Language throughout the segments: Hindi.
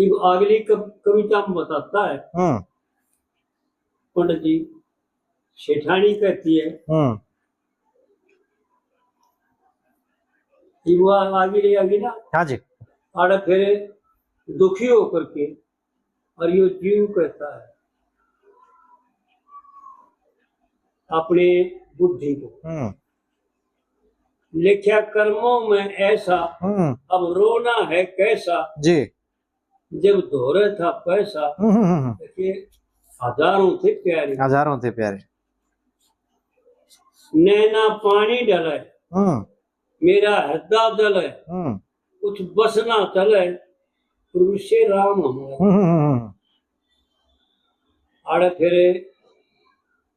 एक अगली कविता में बताता है पंडित जी, शेठानी कहती है कि वो आगे ना, हाँ जी, आड़े फिर दुखी होकर के, और ये जीव कहता है अपने बुद्धि को, लिखा कर्मों में ऐसा, अब रोना है कैसा जी, जब धोरे था पैसा। देखिए हजारों थे प्यारे, हजारों थे प्यारे, नैना पानी डले, मेरा हृदय जले, कुछ बस ना चले, प्रभु से राम हमारे। आड़े फिर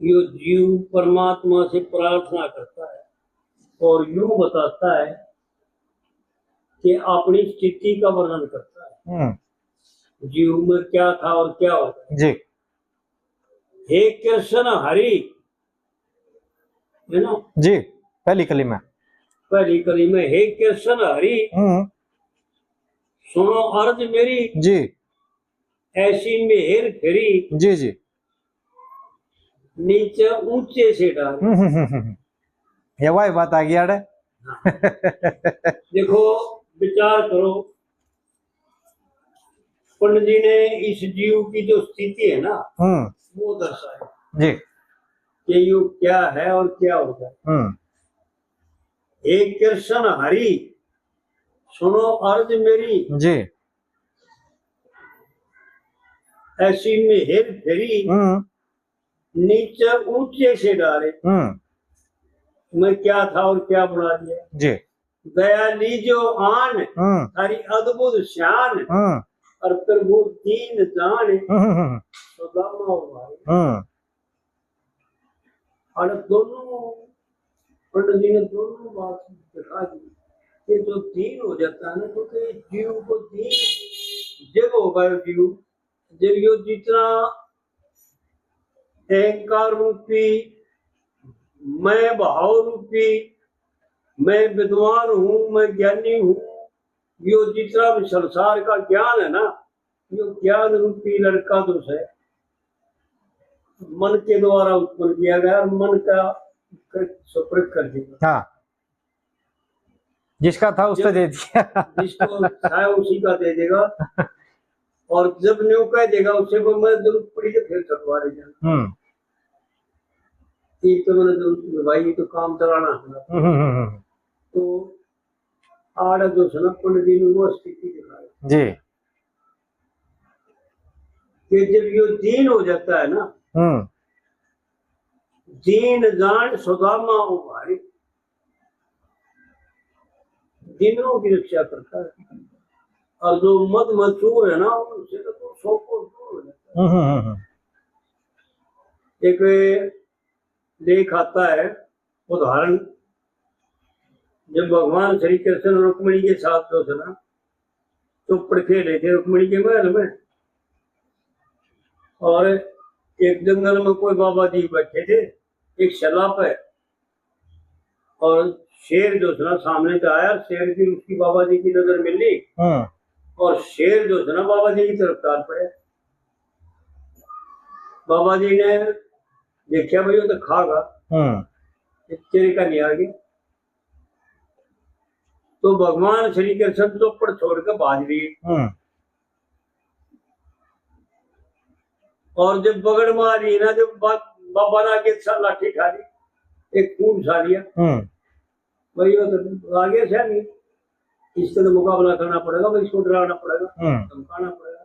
यो जीव परमात्मा से प्रार्थना करता है और यूं बताता है कि अपनी स्थिति का वर्णन करता है, जीव में क्या था और क्या होता जी। हे कृष्ण हरि, है ना जी, पहली कली में, पहली कली में, हे कृष्ण हरि सुनो अर्ज मेरी जी, ऐसी मेहर फिरी, जी जी, नीचे ऊंचे से डाल। ये वही बात आ गई यार। देखो विचार करो, पंडित जी ने इस जीव की जो स्थिति है ना वो दर्शाई जी, कि ये क्या है और क्या होगा। हे कृष्ण हरि सुनो अर्ज मेरी जी, ऐसी मेहर फिरी, नीचे ऊंचे से डाले। मैं क्या था और क्या बना दिया जी, दया लीजो आन, हरी अद्भुत शान, और प्रभु दीन जान, सुदामा भाई। और दोनों पंडित जी ने दोनों बात दिखा दी कि जो दीन हो जाता है ना, क्योंकि जीव को दीन जब होगा जीव, जब यो जितना अहंकार रूपी, मैं भाव रूपी, मैं विद्वान हूँ, मैं ज्ञानी हूँ, यो जितना भी संसार का ज्ञान है ना, यो ज्ञान रूपी लड़का दोष है, मन के द्वारा उत्पन्न किया गया, मन का सुप्रत कर दिया। हाँ, जिसका था उसको दे दिया, जिसको था उसी का दे देगा, और जब न्यू कह देगा उससे को मैं जरूरत पड़ी तो फिर छुटवा ले जाना। तो मैंने जरूरत भाई तो काम चलाना है, तो आड़ जो सना पंडित जी ने वो स्थिति दिखाई जी, कि जब यो दीन हो जाता है ना, दीन जान सुदामा उभारी, दीनों की रक्षा करता है, और जो मद मचूर है ना उनसे तो सौ को दूर हो जाता है। एक लेख आता है उदाहरण, जब भगवान श्री कृष्ण रुक्मिणी के साथ जो थे ना चौपड़ खेले थे रुक्मिणी के महल में, और एक जंगल में कोई बाबा जी बैठे थे एक शला पे, और शेर जो था सामने से आया, शेर की उसकी बाबा जी की नजर मिली, और शेर जो था ना बाबा जी की तरफ ताल पड़े। बाबा जी ने देखा भाई वो तो खागा, तेरे का नहीं आगे, तो भगवान श्री कृष्ण चौपड़ छोड़ के भाज दिए, और जब बगड़ मारी ना, जब बाबा ने आगे लाठी खा ली, एक खून खा लिया, भाई वो तो आगे से नहीं, इसका तो मुकाबला करना पड़ेगा भाई, इसको डराना पड़ेगा, धमकाना पड़ेगा।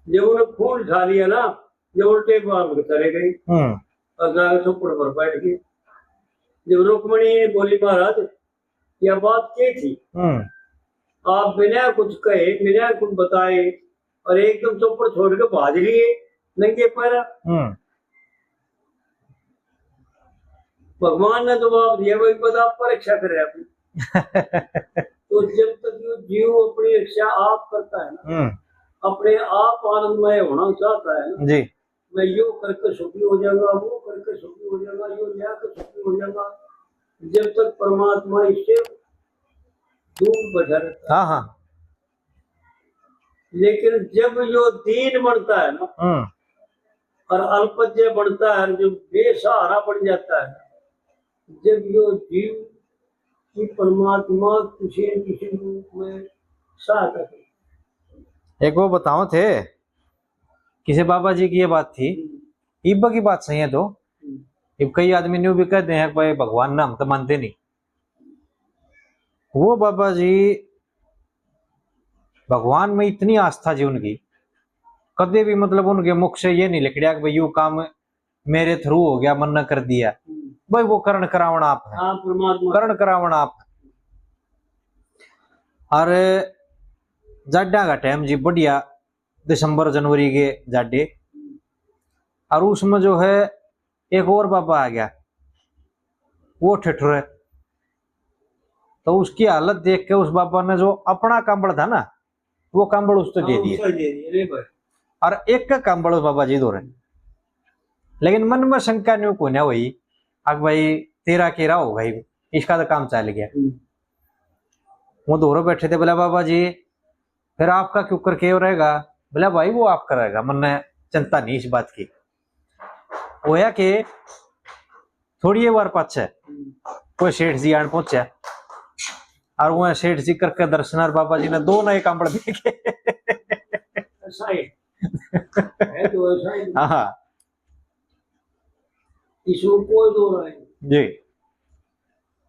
जब उन्हें खून खा लिया ना, जब उल्टे बार चले गई और चौपड़ पर बैठ गई। जब रुक्मिणी ने बोली महाराज यह बात क्या थी, आप बिना कुछ कहे बिना कुछ बताए और एकदम चौपड़ छोड़ के भाज लिए नंगे पैर। भगवान ने जवाब दिया भाई बता परीक्षा करे अपनी। तो जब तक ये जीव अपनी रक्षा आप करता है ना, अपने आप आनंदमय होना चाहता है ना जी, मैं यो करके सुखी हो जाऊंगा, वो करके सुखी हो जाऊंगा, यो न्याय कर सुखी हो जाऊंगा, जब तक परमात्मा इससे दूर बैठा रहता है। लेकिन जब जो दीन बनता है ना और अल्पज्य बनता है, जो बेसहारा बन जाता है, जब जो जीव की परमात्मा किसी न किसी रूप में सहायता करे। एक वो बताओ थे किसी बाबा जी की ये बात थी, इब्बा की बात सही है तो इब कई आदमी न्यू भी कहते हैं भाई भगवान ना हम तो मानते नहीं। वो बाबा जी भगवान में इतनी आस्था जी उनकी, कभी भी मतलब उनके मुख से ये नहीं निकलिया कि भाई यू काम मेरे थ्रू हो गया, मन न कर दिया। भाई वो करण करावण आप है, हाँ परमात्मा करण करावण आप है। और जाड्या का टाइम जी बढ़िया दिसंबर जनवरी के जाडे, और उसमें जो है एक और बाबा आ गया वो ठिठुरे, तो उसकी हालत देख के उस बाबा ने जो अपना कंबल था ना वो कंबल उसको दे दिए, और एक का कंबल उस बाबा जी दो रहे। लेकिन मन में शंका नहीं को हुई अब भाई तेरा केरा होगा ही, इसका तो काम चल गया। वो दोनों बैठे थे, बोला बाबा जी फिर आपका क्यों कर के रहेगा? बोला भाई वो आप करेगा, मन ने चिंता नहीं इस बात की। होया कि थोड़ी बार पाछे कोई सेठ जी आन पहुंचा, और वो सेठ जी करके दर्शन, और बाबा जी ने दो नए कंबल देखे। ऐसा ही है तो ऐसा ही हाँ इसमें कोई दो राय नहीं। जी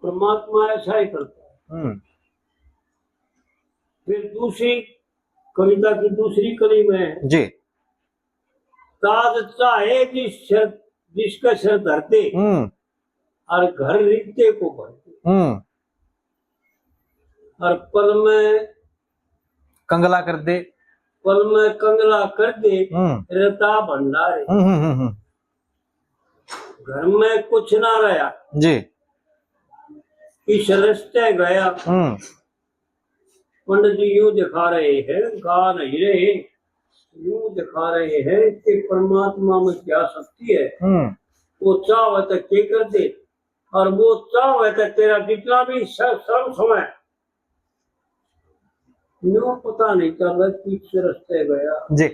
परमात्मा ऐसा ही करता है। फिर दूसरी कविता की दूसरी कली में जी ताज चाहे जिसका सिर धरते और घर रिश्ते को भरते, और पल में कंगला कर दे, पल में कंगला कर दे रता भंडारे। घर में कुछ ना रहा जी इस रस्ते गया। पंडित जी यूं दिखा रहे हैं, गा नहीं रहे, यूं दिखा रहे हैं कि परमात्मा में क्या शक्ति है। वो चाहे तो क्या कर दे, और वो चाहे तो तेरा जितना भी सर्व समय यूं पता नहीं चल रहा किस रस्ते गया। जी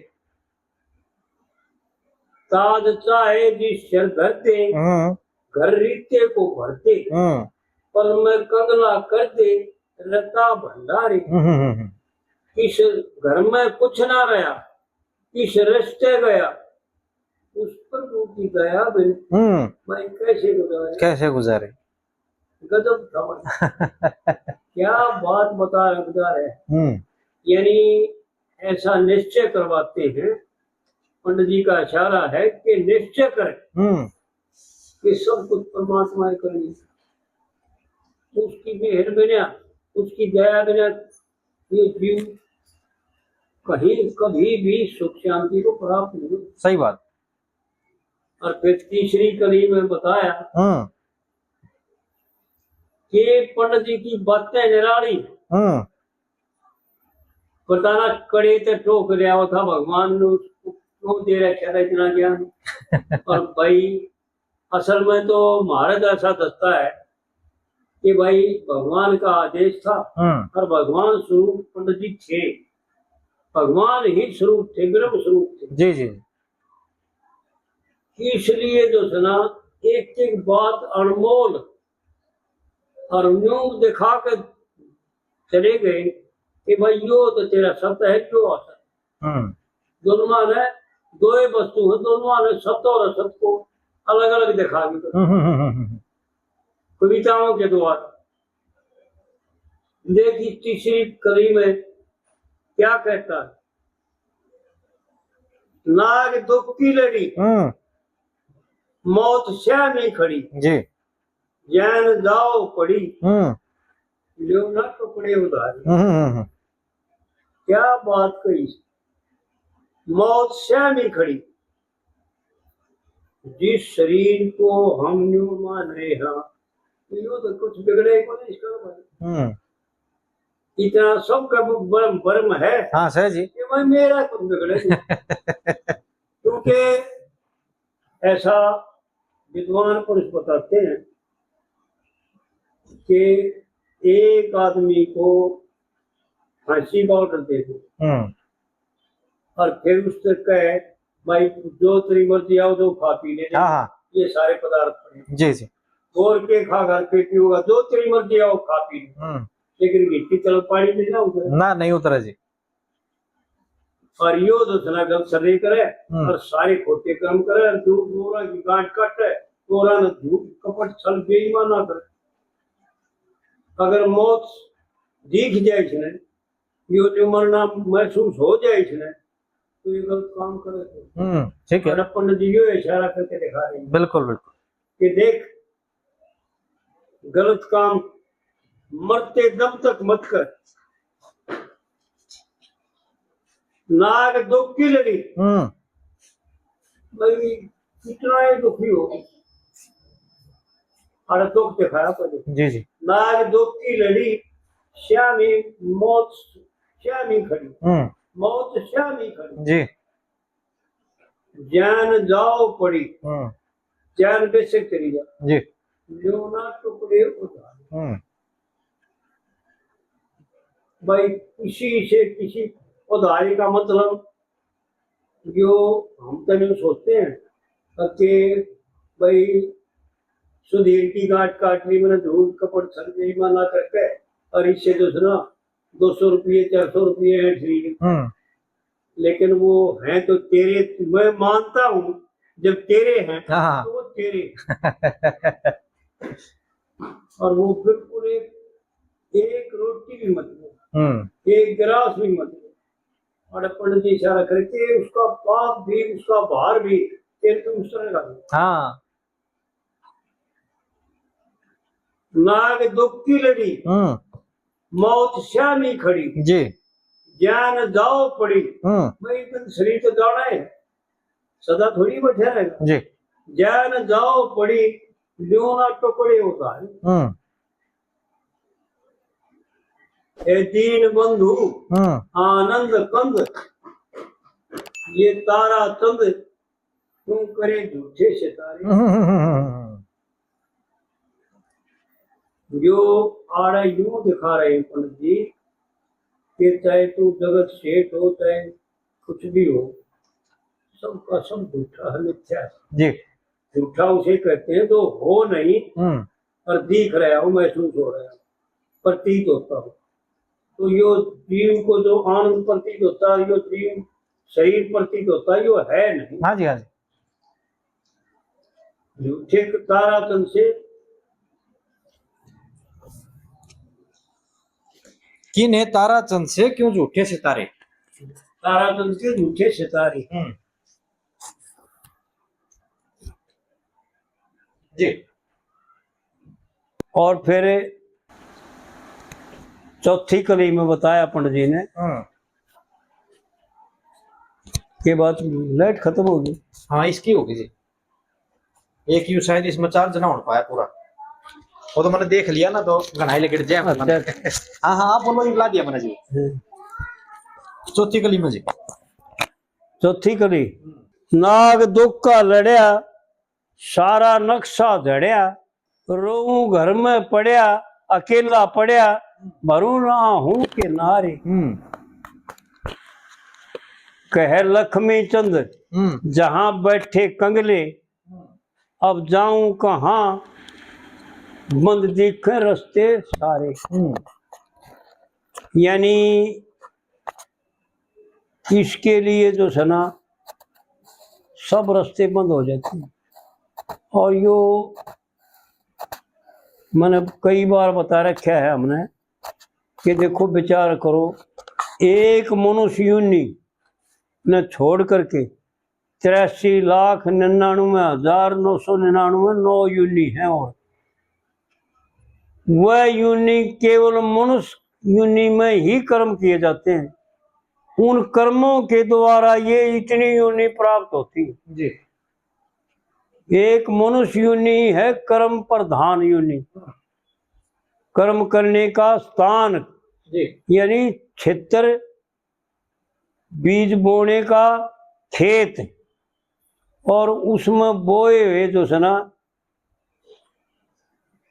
ताज चाहे जिस सिर धरते, घर रीते को भरते, पल में कंगला कर दे रता भंडारी। किस घर में कुछ ना रहा, किस रिश्ते गया, उस पर की गया बिन मैं कैसे गुजारे गजब था। क्या बात बता रहे, यानी ऐसा निश्चय करवाते हैं। पंडित जी का इशारा है कि निश्चय करें कि सब कुछ परमात्मा करेगी, उसकी मेहर बिना, उसकी दया बिना ये जीव कभी भी सुख शांति को प्राप्त नहीं। सही बात। और फिर तीसरी कली में बताया कि पंडित जी की बातें निराली, बताना कड़े तो ठोक रहा था भगवान ने उसको दे रखा था इतना ज्ञान। और भाई असल में तो महाराज ऐसा दस्ता है कि भाई भगवान का आदेश था, और भगवान स्वरूप पंडित जी थे, भगवान ही स्वरूप थे, ब्रह्म स्वरूप थे। जी जी इसलिए जो सुना एक एक बात अनमोल और न्यूज दिखा के चले गए कि भाई यो तो तेरा सत्य है, जो असत दोनों ने दो ही वस्तु है, दोनों ने सत्य और असत को अलग अलग दिखा दी कविताओं के द्वारा। देखिए तीसरी कली में क्या कहता है, नाग दुख की लड़ी मौत सह नहीं खड़ी, जी जैन जाओ पड़ी लो ना कपड़े उधारी। क्या बात कही, मौत सह नहीं खड़ी। जिस शरीर को हम न्यू मान रहे हैं, यूं तो कुछ बिगड़े को नहीं इसका इतना सबका बर्म है। हाँ सर जी कि भाई मेरा कुछ बिगड़े क्योंकि ऐसा विद्वान पुरुष बताते हैं कि एक आदमी को फांसी का ऑर्डर दे दो, और फिर उससे कहे भाई जो तेरी मर्जी आओ तो खा पी ले, हाँ हाँ ये सारे पदार्थ पड़े जी जी। और के खा घर पे पीऊंगा, जो तेरी मर्जी आओ खा पी ले, लेकिन गिट्टी तरफ पानी नहीं ना उतरे। ना नहीं उतरा जी। और यो दूसरा गल सरे करे और सारे खोटे कर्म करे और झूठ बोरा की गांठ काटे, बोरा न झूठ कपट छल बेईमान ना करे। अगर मौत दिख जाए इसने, यो जो मरना महसूस हो जाए इसने, तो ये गलत काम करे तो ठीक है। और पंडित जी यो इशारा करके दिखा रहे हैं बिल्कुल बिल्कुल कि देख गलत काम मरते दम तक मत कर। नाग दुख की लड़ी भाई कितना ही दुखी हो, और दुख दिखाया पहले जी जी। नाग दुख की लड़ी, श्यामी मौत श्यामी खड़ी, मौत श्यामी खड़ी, जी जान जाओ पड़ी, जान बेशक करी जा जी। ना टुकड़े उधार। भाई किसी से किसी उधारी का मतलब जो हम तो नहीं सोचते हैं कि भाई सुधीर की गांठ काट ली मैंने, धूल कपट छल बेईमान ना करके और इससे दूसरा 200 रुपये 400 रुपये ऐंठ लिए, लेकिन वो हैं तो तेरे, मैं मानता हूँ जब तेरे हैं तो वो तेरे और वो बिल्कुल एक रोटी भी मत लो, एक गिलास भी मत लो। और पंडित जी इशारा करके उसका पाप भी उसका भार भी तेरे पे उतरेगा। हाँ। नाग दुख की लड़ी, मौत श्यामी खड़ी, जी ज्ञान जाओ पड़ी। भाई शरीर तो जाना है, सदा थोड़ी बैठा रहेगा जी। ज्ञान जाओ पड़ी, ल्योना टुकड़े होता है। ए दीन बंधु आनंद कंद, ये तारा चंद क्यों करे झूठे सितारे। जो आड़ा यूं दिखा रहे हैं पंडित जी कि चाहे तू जगत सेठ हो चाहे कुछ भी हो, सबका सब झूठा है, मिथ्या है जी। झूठा उसे कहते हैं जो हो नहीं और दिख रहा हो, महसूस हो रहा है, प्रतीत होता हो। तो यो जीव को जो आनंद प्रतीत होता है, यो जीव शरीर प्रतीत होता है, यो है नहीं। हाँ जी हाँ जी। झूठे तारातन से किन्हें ताराचंद से क्यों झूठे सितारे, तारातन से झूठे सितारे। जी। और फिर चौथी कली में बताया पंडित जी ने के बाद लाइट खत्म होगी। हाँ इसकी होगी जी, एक यू शायद इसमें चार्ज ना हो पाया पूरा, वो तो मैंने देख लिया ना तो घनाई लेकर जाए। हाँ हाँ आप बोलो, ला दिया मैंने जी। चौथी कली में जी। चौथी कली, नाग दुख का लड़या, सारा नक्शा झड़या, रो घर में पड़या, अकेला पड़या, भरू ना हूं के नारे। कह लक्ष्मी चंद जहां बैठे कंगले, अब जाऊं कहां बंद दिखे रास्ते सारे। यानी इसके लिए जो है ना सब रास्ते बंद हो जाते हैं। और यो मैंने कई बार बता रखा है हमने कि देखो विचार करो, एक मनुष्य यूनि ने छोड़ करके 83,99,999 यूनि है, और वह यूनि केवल मनुष्य यूनि में ही कर्म किए जाते हैं। उन कर्मों के द्वारा ये इतनी यूनि प्राप्त होती है जी। एक मनुष्य यूनि है कर्म प्रधान यूनि, कर्म करने का स्थान जी। यानी क्षेत्र, बीज बोने का खेत, और उसमें बोए हुए जो है ना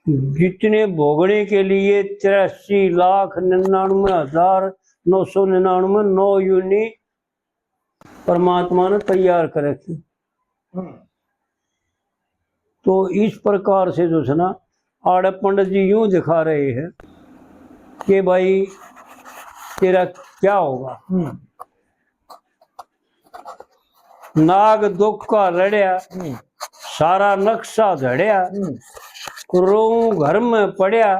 जितने भोगने के लिए 83,99,999 यूनि परमात्मा ने तैयार कर रखी। तो इस प्रकार से जो है ना आड़े पंडित जी यूं दिखा रहे हैं कि भाई तेरा क्या होगा। नाग दुख का लड़या, सारा नक्शा झड़या, रो घर में पड़या,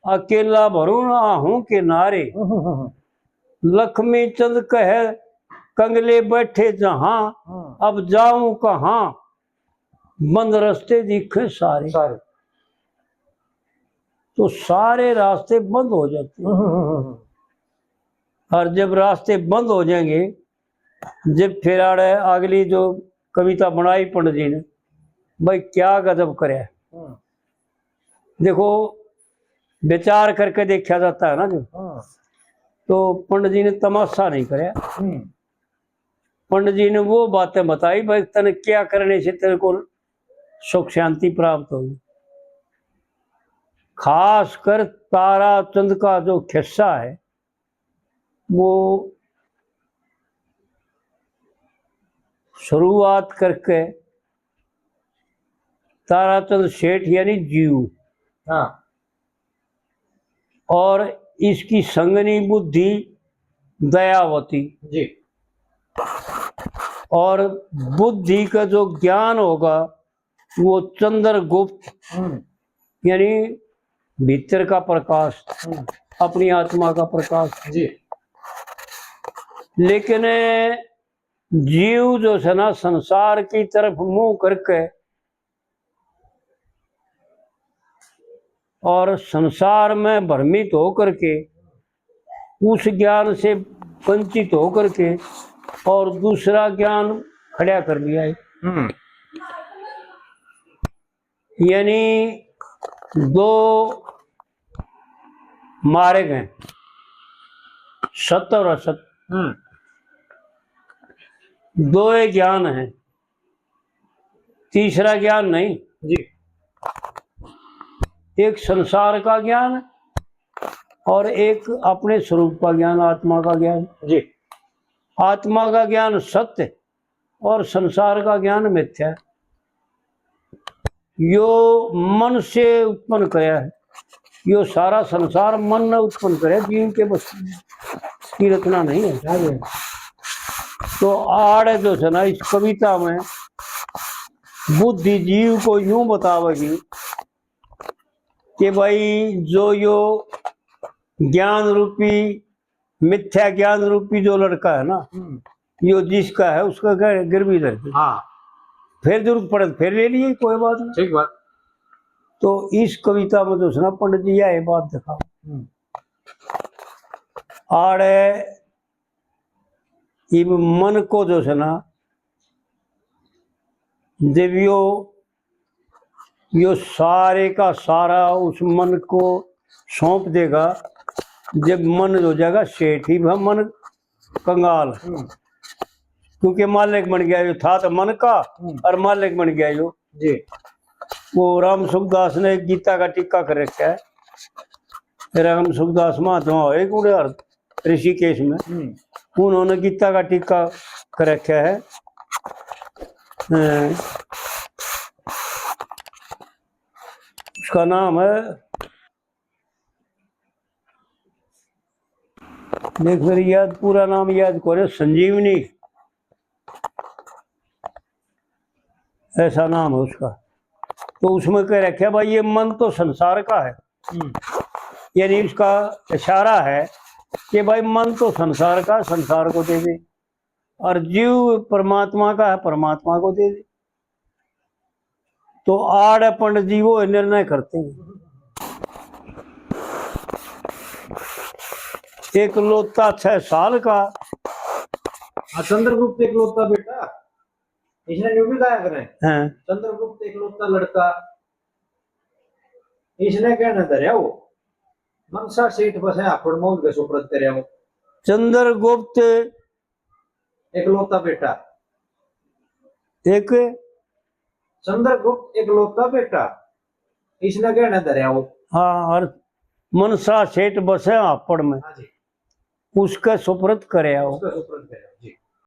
अकेला भरू ना हूं के नारे, लक्ष्मी चंद कहे कंगले बैठे जहां, अब जाऊं कहां, बंद रास्ते दिखे सारे। तो सारे रास्ते बंद हो जाते हैं। और जब रास्ते बंद हो जाएंगे, जब फिर अगली जो कविता बनाई पंडित जी ने, भाई क्या गजब करे। देखो विचार करके देखा जाता है ना जो, तो पंडित जी ने तमाशा नहीं कराया। पंडित जी ने वो बातें बताई, भाई तने क्या करने से तेरे को सुख शांति प्राप्त होगी। खास कर तारा चंद का जो किस्सा है वो शुरुआत करके ताराचंद सेठ यानी जीव, हाँ, और इसकी संगनी बुद्धि दयावती जी, और बुद्धि का जो ज्ञान होगा वो चंद्रगुप्त यानी भीतर का प्रकाश, अपनी आत्मा का प्रकाश जी। लेकिन जीव जो है ना संसार की तरफ मुंह करके और संसार में भ्रमित होकर के उस ज्ञान से वंचित होकर के और दूसरा ज्ञान खड़ा कर लिया है। यानी दो मारे गए, सत्य और असत, दो ज्ञान है, तीसरा ज्ञान नहीं जी। एक संसार का ज्ञान और एक अपने स्वरूप का ज्ञान, आत्मा का ज्ञान जी। आत्मा का ज्ञान सत्य और संसार का ज्ञान मिथ्या है। यो मन से उत्पन्न कराया है, यो सारा संसार मन ने उत्पन्न कराया, जीव के बस की रचना नहीं है। तो आड़ जो है ना इस कविता में बुद्धि जीव को यूं बतावेगी कि भाई जो यो ज्ञान रूपी मिथ्या ज्ञान रूपी जो लड़का है ना, यो जिसका है उसका गिरवी धर, हाँ, फिर जरूरत पड़े फिर ले लिए, कोई बात नहीं, ठीक बात। तो इस कविता में जो है ना पंडित जी यह बात दिखा आड़े मन को जो है ना जब यो सारे का सारा उस मन को सौंप देगा, जब मन हो जाएगा सेठ ही मन कंगाल, क्योंकि मालिक बन गया यो, था तो मन का और मालिक बन गया यो जी। वो राम सुखदास ने गीता का टिक्का कर रखा है, राम सुखदास महात्मा हो ऋषिकेश में, उन्होंने गीता का टिक्का कर रखा है। उसका नाम है, देख मेरी याद पूरा नाम याद करे, संजीवनी ऐसा नाम है उसका। तो उसमें कह रखा भाई ये मन तो संसार का है, यानी उसका इशारा है कि भाई मन तो संसार का, संसार को दे दे, और जीव परमात्मा का है, परमात्मा को दे दे। तो आड़ पंडित जी वो निर्णय करते हैं। एक लोता 6 साल का, चंद्रगुप्त एक लोता बेटा, इसने न्यू भी गाया करें, चंद्रगुप्त एक लोता लड़का, इसने कहना धरिया वो मनसा सेठ बसे आपड़ मौज के सुप्रत करया वो। चंद्रगुप्त एक लोता बेटा, एक चंद्रगुप्त एक लोता बेटा, इसने कहना धरिया वो। हाँ, और मनसा सेठ बसे आपड़ में, हाँ जी, उसका सुप्रत करे। उसका सुप्रत करे।